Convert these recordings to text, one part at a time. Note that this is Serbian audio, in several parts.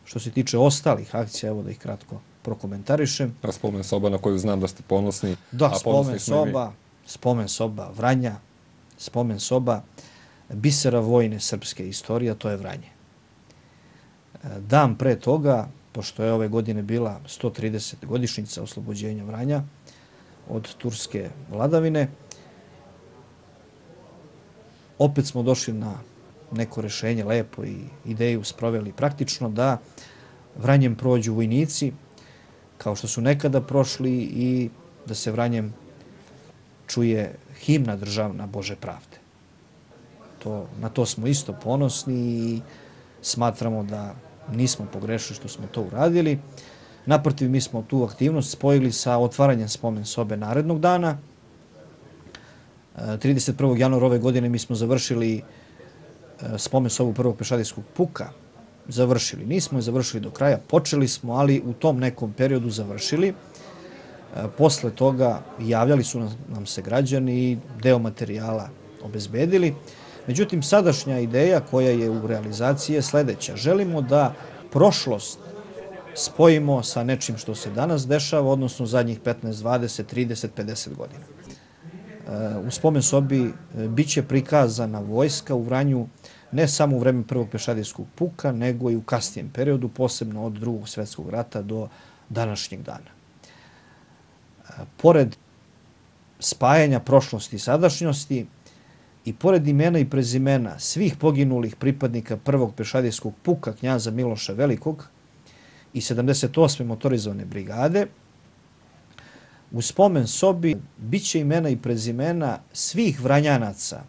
Što se tiče ostalih akcija, evo da ih kratko prokomentarišem. Spomen soba na koju znam da ste ponosni. Da, spomen soba Vranja, spomen soba bisera vojne srpske istorije, to je Vranje. Dan pre toga, pošto je ove godine bila 130. godišnjica oslobođenja Vranja od turske vladavine, opet smo došli na neko rešenje lepo i ideju sproveli praktično da Vranjem prođu vojnici kao što su nekada prošli i da se Vranjem čuje himna državna Bože pravde. Na to smo isto ponosni i smatramo da nismo pogrešili što smo to uradili. Naprotiv, mi smo tu aktivnost spojili sa otvaranjem spomen sobe narednog dana. 31. januara ove godine mi smo završili spomen sobu prvog pešadijskog puka. Nismo je završili do kraja, počeli smo, ali u tom nekom periodu završili. Posle toga javljali su nam se građani i deo materijala obezbedili. Međutim, sadašnja ideja koja je u realizaciji je sledeća. Želimo da prošlost spojimo sa nečim što se danas dešava, odnosno zadnjih 15, 20, 30, 50 godina. U spomen sobi biće prikazana vojska u Vranju ne samo u vreme prvog pešadijskog puka, nego i u kasnijem periodu, posebno od Drugog svjetskog rata do današnjeg dana. Pored spajanja prošlosti i sadašnjosti i pored imena i prezimena svih poginulih pripadnika prvog pešadijskog puka knjaza Miloša Velikog i 78. motorizovane brigade, u spomen sobi biće imena i prezimena svih Vranjanaca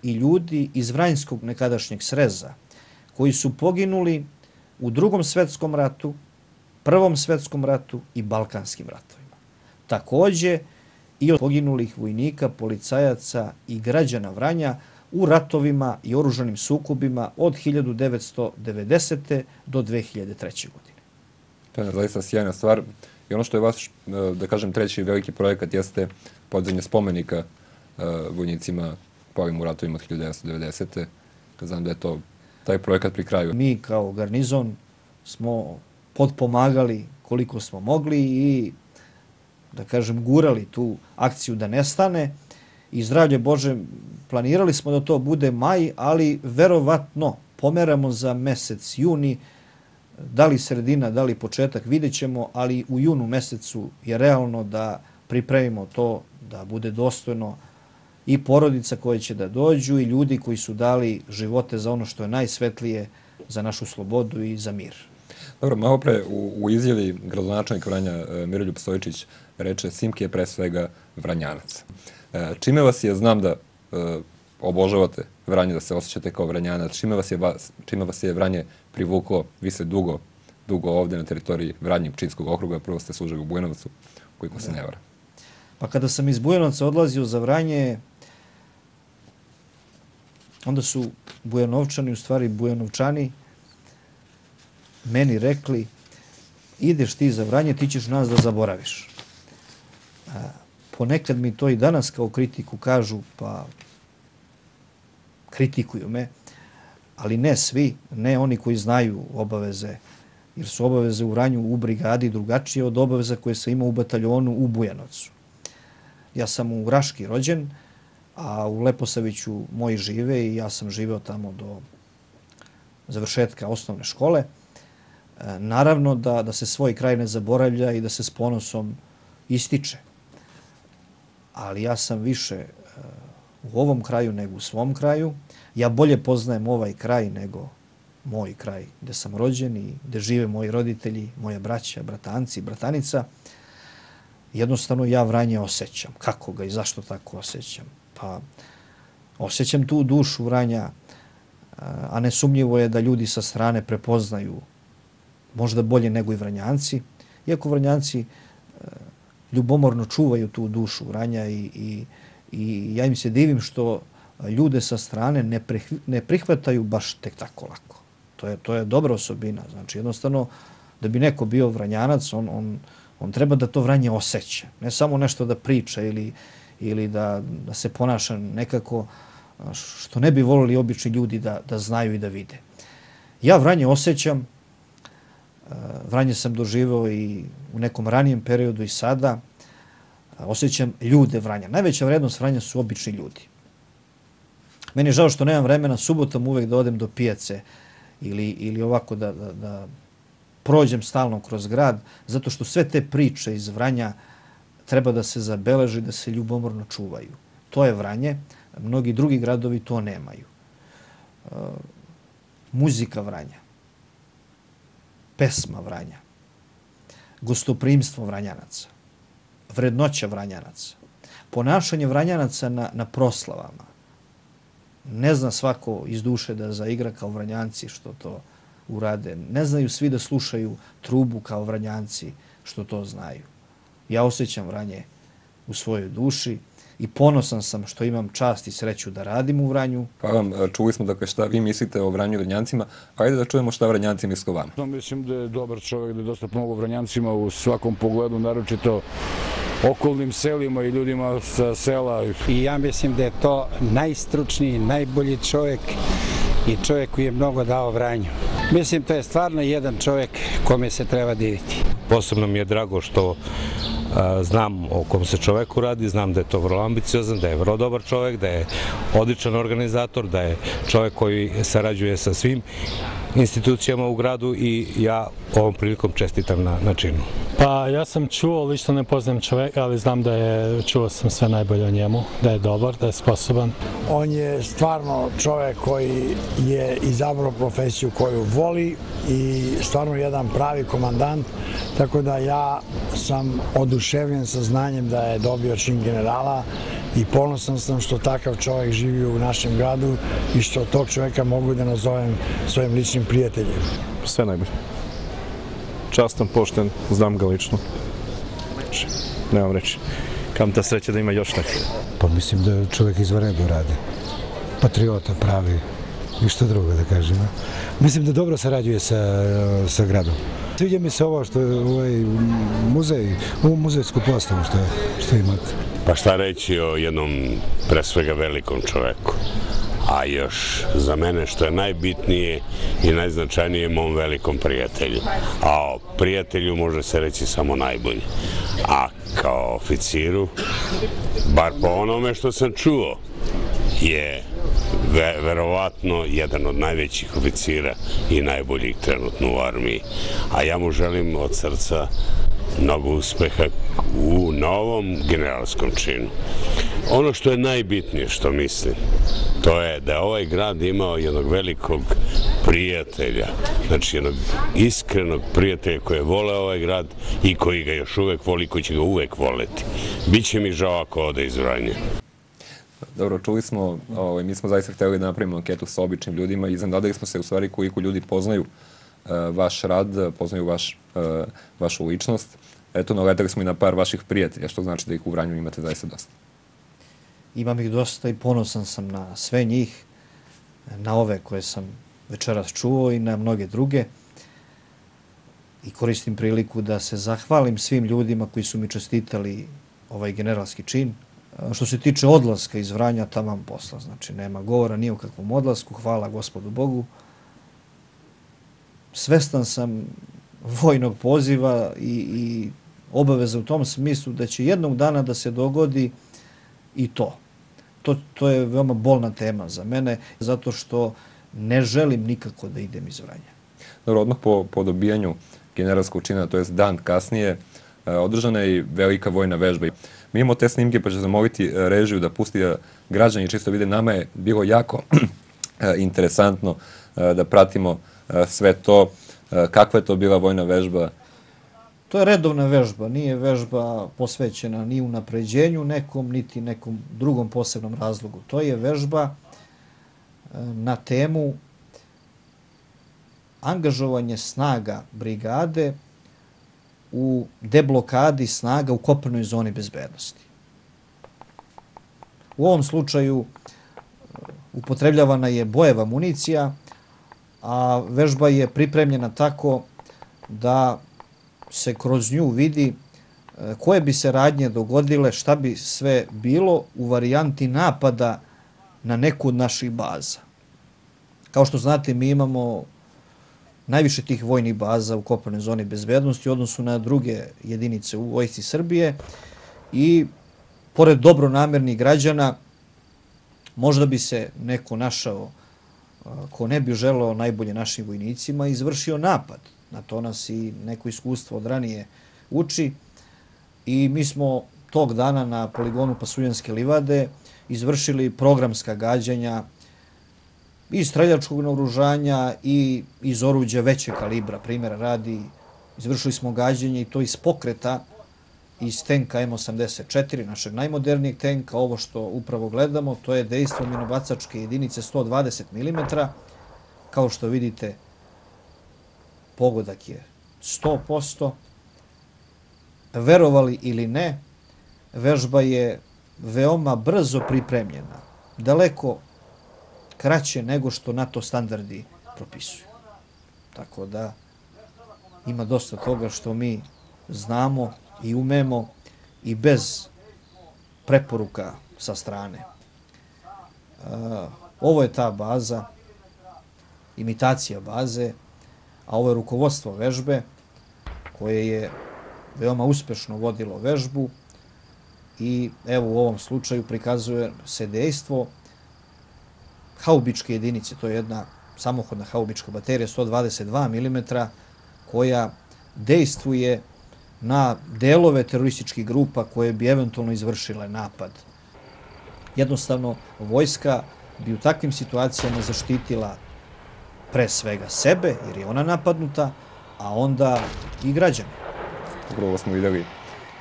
i ljudi iz Vranjskog nekadašnjeg Sreza koji su poginuli u Drugom svjetskom ratu, Prvom svjetskom ratu i Balkanskim ratovima. Takođe i od poginulih vojnika, policajaca i građana Vranja u ratovima i oružanim sukobima od 1990. do 2003. godine. To je zaista sjajna stvar. I ono što je vaš, da kažem, treći veliki projekat jeste podizanje spomenika vojnicima poginulim u ratovima od 1990. Znam da je to taj projekat pri kraju. Mi kao garnizon smo potpomagali koliko smo mogli i, da kažem, gurali tu akciju da nestane. I zdravlje Bože, planirali smo da to bude maj, ali verovatno pomeramo za mesec juni, da li sredina, da li početak, vidjet ćemo, ali u junu mesecu je realno da pripremimo to da bude dostojno i porodica koje će da dođu i ljudi koji su dali živote za ono što je najsvetlije, za našu slobodu i za mir. Dobro, malo pre u izjavi gradonačelnik Vranja Miroljub Stojičić reče Simki je pre svega Vranjanac. Čime vas je, znam da obožavate Vranje, da se osjećate kao Vranjanac, čime vas je Vranje privuklo? Vi ste dugo ovdje na teritoriji Vranje i Pčinjskog okruga, prvo ste služili u Bujanovcu, koliko se ne vara. Pa kada sam iz Bujanovca odlazio za Vranje, onda su Bujanovčani, u stvari Bujanovčani, meni rekli, ideš ti za Vranje, ti ćeš nas da zaboraviš. Ponekad mi to i danas kao kritiku kažu, pa kritikuju me, ali ne svi, ne oni koji znaju obaveze, jer su obaveze u Vranju u brigadi drugačije od obaveza koje sam imao u bataljonu u Bujanovcu. Ja sam u Raški rođen, a u Leposaviću moji žive i ja sam živeo tamo do završetka osnovne škole. Naravno da se svoj kraj ne zaboravlja i da se s ponosom ističe. Ali ja sam više u ovom kraju nego u svom kraju. Ja bolje poznajem ovaj kraj nego moj kraj gde sam rođen i gde žive moji roditelji, moja braća, bratanci, bratanica. Jednostavno ja Vranje osjećam. Kako ga i zašto tako osjećam? Pa osjećam tu dušu Vranja, a nesumnjivo je da ljudi sa strane prepoznaju možda bolje nego i Vranjanci. Iako Vranjanci ljubomorno čuvaju tu dušu Vranja i ja im se divim što ljude sa strane ne prihvataju baš tek tako lako. To je dobra osobina. Znači, jednostavno, da bi neko bio Vranjanac, on treba da to Vranje osjeća. Ne samo nešto da priča ili da se ponaša nekako što ne bi volili obični ljudi da znaju i da vide. Ja Vranje osjećam, Vranje sam doživao i u nekom ranijem periodu i sada. Osjećam ljude Vranja. Najveća vrednost Vranja su obični ljudi. Meni je žao što nemam vremena subotom uvek da odem do pijace ili ovako da prođem stalno kroz grad, zato što sve te priče iz Vranja treba da se zabeleži, da se ljubomorno čuvaju. To je Vranje, mnogi drugi gradovi to nemaju. Muzika Vranja, pesma Vranja, gostoprimstvo Vranjanaca, vrednoća Vranjanaca, ponašanje Vranjanaca na proslavama. Ne zna svako iz duše da zaigra kao Vranjanci što to urade. Ne znaju svi da slušaju trubu kao Vranjanci što to znaju. Ja osjećam Vranje u svojoj duši i ponosan sam što imam čast i sreću da radim u Vranju. Hvala vam. Čuli smo dakle šta vi mislite o Vranju i Vranjancima. Ajde da čujemo šta Vranjanci misle o vama. Mislim da je dobar čovjek, da je dosta pomogu Vranjancima u svakom pogledu, naročito okolnim selima i ljudima sa sela. I ja mislim da je to najstručniji, najbolji čovjek i čovjek koji je mnogo dao Vranju. Mislim, to je stvarno jedan čovjek kome se treba diviti. Posebno mi je drago što znam o kom se čoveku radi, znam da je to vrlo ambiciozan, da je vrlo dobar čovjek, da je odličan organizator, da je čovjek koji sarađuje sa svim institucijama u gradu i ja ovom prilikom čestitam na činu. Pa ja sam čuo, lično ne poznajem čoveka, ali znam da je, čuo sam sve najbolje o njemu, da je dobar, da je sposoban. On je stvarno čovjek koji je izabrao profesiju koju voli i stvarno jedan pravi komandant, tako da ja sam oduševljen sa znanjem da je dobio čin generala i ponosan sam što takav čovjek živi u našem gradu i što tog čovjeka mogu da nazovem svojim ličnim prijateljem. Sve najbolje. Častan, pošten, znam ga lično. Nemam reći. Kam ta sreća da ima još neki. Pa mislim da čovjek izvanredno radi. Patriota pravi i što drugo da kažem. Mislim da dobro sarađuje sa gradom. Sviđa mi se ovo što je muzej, ovu muzejsku postavu što imate. Pa šta reći o jednom pre svega velikom čoveku. A još za mene što je najbitnije i najznačajnije mom velikom prijatelju. A o prijatelju može se reći samo najbolje. A kao oficiru, bar po onome što sam čuo, je verovatno jedan od najvećih oficira i najboljih trenutno u armiji. A ja mu želim od srca mnogo uspeha u novom generalskom činu. Ono što je najbitnije što mislim, to je da je ovaj grad imao jednog velikog prijatelja, znači jednog iskrenog prijatelja koji je voleo ovaj grad i koji ga još uvek voli, koji će ga uvek voleti. Biće mi žao ako ode iz Vranja. Dobro, čuli smo, mi smo zaista htjeli da napravimo anketu sa običnim ljudima i iznenadili smo se u stvari koliko ljudi poznaju vaš rad, poznaju vašu ličnost. Eto, naletali smo i na par vaših prijatelja, što znači da ih u Vranju imate zaista dosta. Imam ih dosta i ponosan sam na sve njih, na ove koje sam večeras čuo i na mnoge druge. I koristim priliku da se zahvalim svim ljudima koji su mi čestitali ovaj generalski čin. Što se tiče odlaska iz Vranja, tamam posla. Znači, nema govora ni o kakvom odlasku, hvala Gospodu Bogu. Svestan sam vojnog poziva i obaveza u tom smislu da će jednog dana da se dogodi i to. To je veoma bolna tema za mene, zato što ne želim nikako da idem iz Vranja. Dobro, odmah po dobijanju generalskog čina, to je dan kasnije, održana je i velika vojna vežba. Mi imamo te snimke, pa ću zamoliti režiju da pusti da građani čisto vide. Nama je bilo jako interesantno da pratimo sve to. Kakva je to bila vojna vežba? To je redovna vežba, nije vežba posvećena ni unapređenju nekom, niti nekom drugom posebnom razlogu. To je vežba na temu angažovanje snaga brigade u deblokadi snaga u kopnenoj zoni bezbednosti. U ovom slučaju upotrebljavana je bojeva municija, a vežba je pripremljena tako da se kroz nju vidi koje bi se radnje dogodile, šta bi sve bilo u varijanti napada na neku od naših baza. Kao što znate, mi imamo najviše tih vojnih baza u kopnenoj zoni bezbednosti u odnosu na druge jedinice u vojsci Srbije i pored dobronamernih građana možda bi se neko našao ko ne bi želeo najbolje našim vojnicima izvršio napad. Na to nas i neko iskustvo od ranije uči i mi smo tog dana na poligonu Pasuljanske livade izvršili programska gađanja iz streljačkog naoružanja i iz oruđa većeg kalibra. Primjera radi, izvršili smo gađanje i to iz pokreta iz tenka M84, našeg najmodernijeg tenka. Ovo što upravo gledamo, to je dejstvo minobacačke jedinice 120 mm. Kao što vidite, pogodak je 100%. Verovali ili ne, vežba je veoma brzo pripremljena. Daleko kraće nego što NATO standardi propisuju. Tako da ima dosta toga što mi znamo i umemo i bez preporuka sa strane. Ovo je ta baza, imitacija baze, a ovo je rukovodstvo vežbe koje je veoma uspešno vodilo vežbu i evo u ovom slučaju prikazuje se dejstvo haubičke jedinice. To je jedna samohodna haubička baterija 122 mm koja dejstvuje na delove terorističkih grupa koje bi eventualno izvršile napad. Jednostavno, vojska bi u takvim situacijama zaštitila pre svega sebe, jer je ona napadnuta, a onda i građane. Upravo smo videli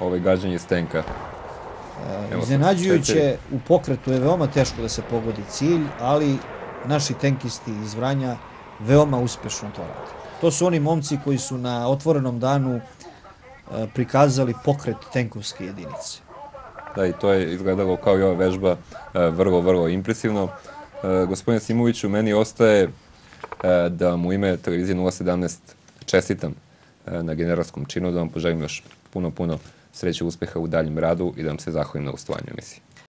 gađanje iz tenka. Iznenađujuće, u pokretu je veoma teško da se pogodi cilj, ali naši tenkisti iz Vranja veoma uspešno to rade. To su oni momci koji su na otvorenom danu prikazali pokret tenkovske jedinice. Da, i to je izgledalo kao i ova vežba vrlo, vrlo impresivno. Gospodine Simoviću, meni ostaje da vam u ime televizije 017 čestitam na generalskom činu, da vam poželim još puno sreće, uspeha u daljem radu i da vam se zahvalim na gostovanju emisiji.